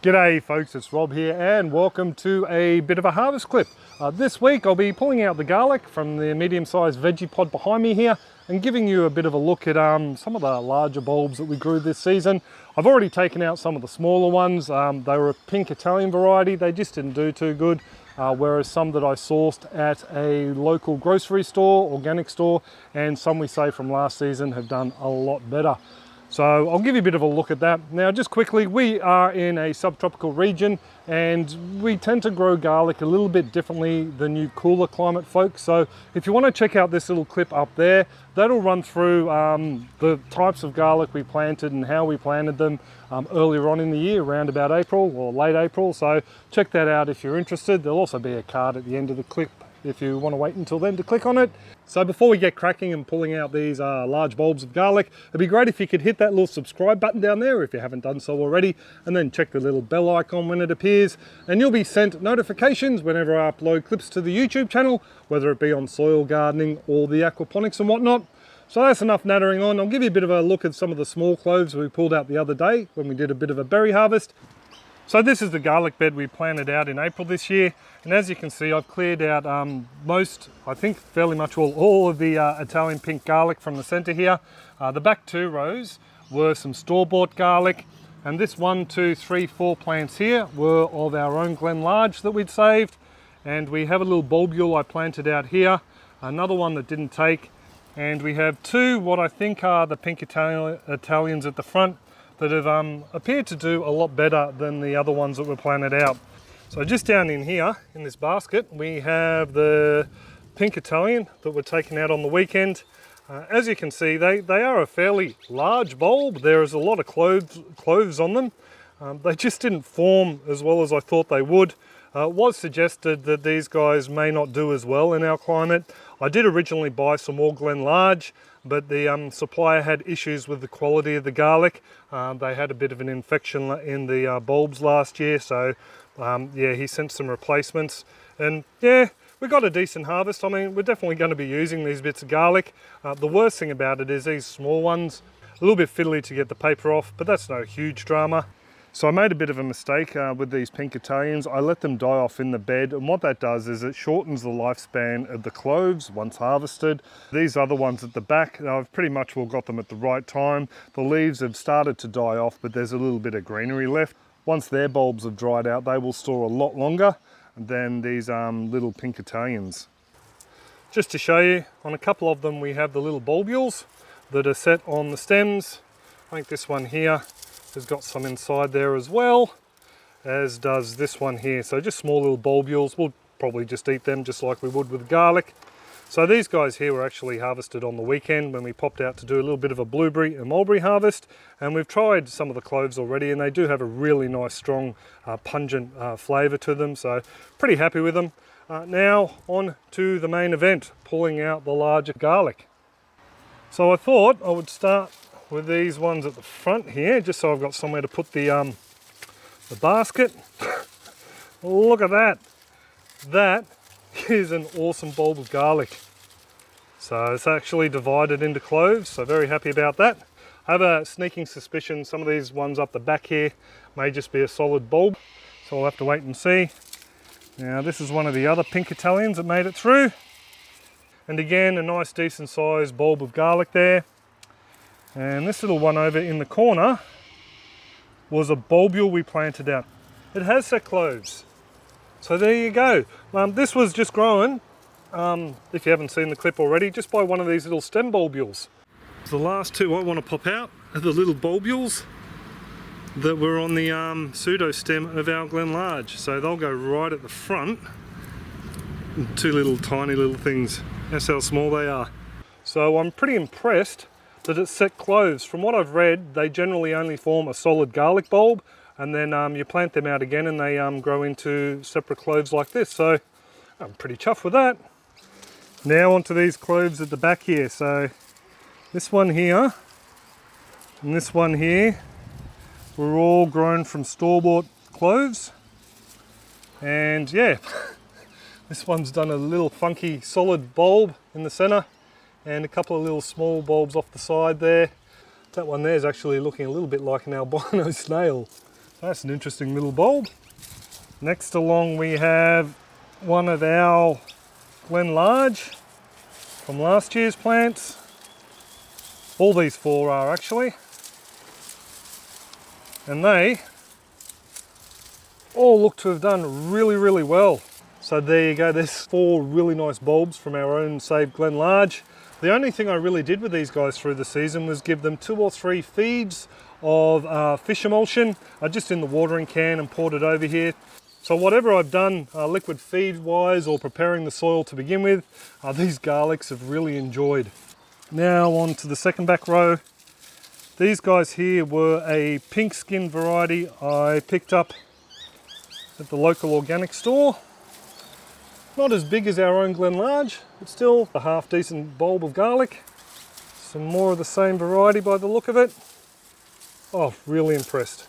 G'day folks, it's Rob here and welcome to a bit of a harvest clip. This week I'll be pulling out the garlic from the medium-sized veggie pod behind me here and giving you a bit of a look at some of the larger bulbs that we grew this season. I've already taken out some of the smaller ones. They were a pink Italian variety, they just didn't do too good. Whereas some that I sourced at a local grocery store, organic store, and some we say from last season have done a lot better. So I'll give you a bit of a look at that. Now just quickly, we are in a subtropical region and we tend to grow garlic a little bit differently than you cooler climate folks. So if you want to check out this little clip up there, that'll run through the types of garlic we planted and how we planted them earlier on in the year, around about April or late April. So check that out if you're interested. There'll also be a card at the end of the clip if you want to wait until then to click on it. So before we get cracking and pulling out these large bulbs of garlic, it'd be great if you could hit that little subscribe button down there if you haven't done so already, and then check the little bell icon when it appears, and you'll be sent notifications whenever I upload clips to the YouTube channel, whether it be on soil gardening or the aquaponics and whatnot. So that's enough nattering on. I'll give you a bit of a look at some of the small cloves we pulled out the other day when we did a bit of a berry harvest. So this is the garlic bed we planted out in April this year, and as you can see I've cleared out I think fairly much all of the Italian pink garlic from the centre here. The back two rows were some store-bought garlic, and this 1, 2, 3, 4 plants here were of our own Glen Large that we'd saved, and we have a little bulbule I planted out here, another one that didn't take, and we have two what I think are the pink Italians at the front that have appeared to do a lot better than the other ones that were planted out. So just down in here, in this basket, we have the pink Italian that were taken out on the weekend. As you can see, they are a fairly large bulb. There is a lot of cloves on them. They just didn't form as well as I thought they would. It was suggested that these guys may not do as well in our climate. I did originally buy some more Glen Large, but the supplier had issues with the quality of the garlic. They had a bit of an infection in the bulbs last year, so yeah, he sent some replacements, and yeah, we got a decent harvest. I mean, we're definitely going to be using these bits of garlic. The worst thing about it is these small ones, a little bit fiddly to get the paper off, but that's no huge drama. So I made a bit of a mistake with these pink Italians. I let them die off in the bed, and what that does is it shortens the lifespan of the cloves once harvested. These other ones at the back, I've pretty much well got them at the right time. The leaves have started to die off, but there's a little bit of greenery left. Once their bulbs have dried out, they will store a lot longer than these little pink Italians. Just to show you, on a couple of them we have the little bulbules that are set on the stems. I think this one here has got some inside there as well, as does this one here. So just small little bulbules. We'll probably just eat them just like we would with garlic. So these guys here were actually harvested on the weekend when we popped out to do a little bit of a blueberry and mulberry harvest, and we've tried some of the cloves already, and they do have a really nice strong pungent flavour to them, so pretty happy with them. Now on to the main event, pulling out the larger garlic. So I thought I would start with these ones at the front here, just so I've got somewhere to put the basket. Look at that. That is an awesome bulb of garlic. So it's actually divided into cloves, so very happy about that. I have a sneaking suspicion some of these ones up the back here may just be a solid bulb, so we'll have to wait and see. Now this is one of the other pink Italians that made it through. And again, a nice decent sized bulb of garlic there. And this little one over in the corner was a bulbule we planted out. It has set cloves. So there you go. This was just grown, if you haven't seen the clip already, just by one of these little stem bulbules. The last two I want to pop out are the little bulbules that were on the pseudo stem of our Glen Large. So they'll go right at the front. Two little tiny little things. That's how small they are. So I'm pretty impressed that it's set cloves. From what I've read, they generally only form a solid garlic bulb, and then you plant them out again and they grow into separate cloves like this. So I'm pretty chuffed with that. Now onto these cloves at the back here. So this one here and this one here were all grown from store-bought cloves, and yeah, this one's done a little funky solid bulb in the center and a couple of little small bulbs off the side there. That one there is actually looking a little bit like an albino snail. So that's an interesting little bulb. Next along we have one of our Glen Large from last year's plants. All these four are actually. And they all look to have done really, really well. So there you go, there's four really nice bulbs from our own saved Glen Large. The only thing I really did with these guys through the season was give them 2 or 3 feeds of fish emulsion, just in the watering can, and poured it over here. So whatever I've done liquid feed wise or preparing the soil to begin with, these garlics have really enjoyed. Now on to the second back row. These guys here were a pink skin variety I picked up at the local organic store. Not as big as our own Glen Large, but still a half decent bulb of garlic. Some more of the same variety by the look of it. Oh, really impressed.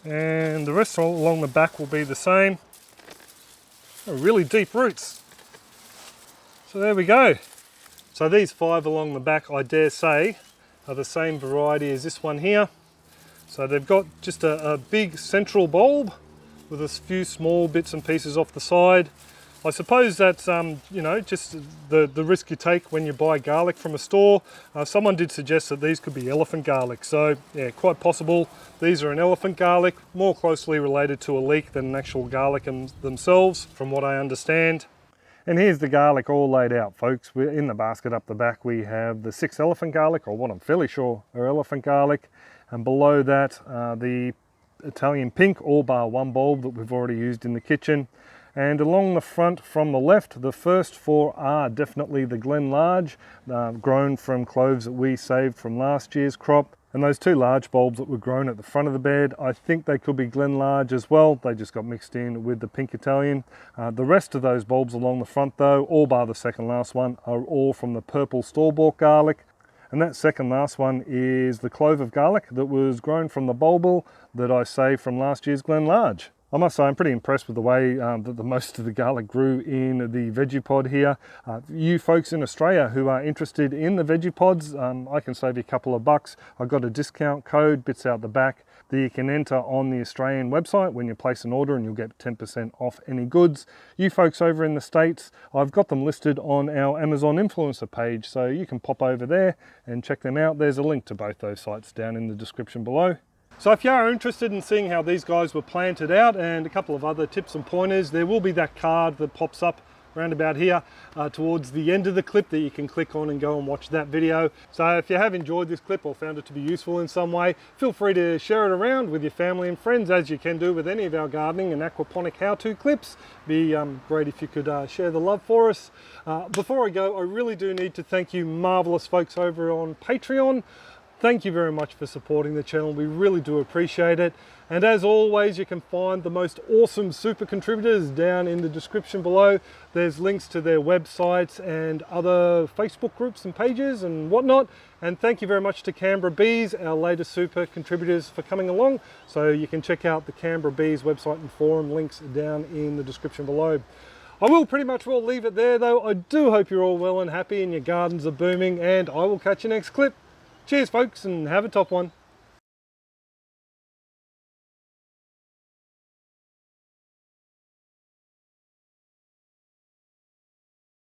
And the rest along the back will be the same. Oh, really deep roots. So there we go. So these 5 along the back, I dare say, are the same variety as this one here. So they've got just a big central bulb with a few small bits and pieces off the side. I suppose that's you know, just the risk you take when you buy garlic from a store. Someone did suggest that these could be elephant garlic, so yeah, quite possible these are an elephant garlic, more closely related to a leek than an actual garlic themselves, from what I understand. And here's the garlic all laid out, folks. We're in the basket up the back. We have the 6 elephant garlic, or what I'm fairly sure are elephant garlic, and below that the Italian pink, all bar one bulb that we've already used in the kitchen. And along the front from the left, the first 4 are definitely the Glen Large, grown from cloves that we saved from last year's crop. And those 2 large bulbs that were grown at the front of the bed, I think they could be Glen Large as well. They just got mixed in with the pink Italian. The rest of those bulbs along the front though, all bar the second last one, are all from the purple store-bought garlic. And that second last one is the clove of garlic that was grown from the bulbil that I saved from last year's Glen Large. I must say I'm pretty impressed with the way that most of the garlic grew in the Veggie-Pod here. You folks in Australia who are interested in the Veggie-Pods, I can save you a couple of bucks. I've got a discount code, bits out the back, that you can enter on the Australian website when you place an order, and you'll get 10% off any goods. You folks over in the States, I've got them listed on our Amazon influencer page, so you can pop over there and check them out. There's a link to both those sites down in the description below. So if you are interested in seeing how these guys were planted out and a couple of other tips and pointers, there will be that card that pops up around about here towards the end of the clip that you can click on and go and watch that video. So if you have enjoyed this clip or found it to be useful in some way, feel free to share it around with your family and friends, as you can do with any of our gardening and aquaponic how-to clips. Be great if you could share the love for us. Before I go, I really do need to thank you marvelous folks over on Patreon. Thank you very much for supporting the channel. We really do appreciate it. And as always, you can find the most awesome super contributors down in the description below. There's links to their websites and other Facebook groups and pages and whatnot. And thank you very much to Canberra Bees, our latest super contributors, for coming along. So you can check out the Canberra Bees website and forum, links down in the description below. I will pretty much well leave it there though. I do hope you're all well and happy and your gardens are booming, and I will catch you next clip. Cheers folks, and have a top one.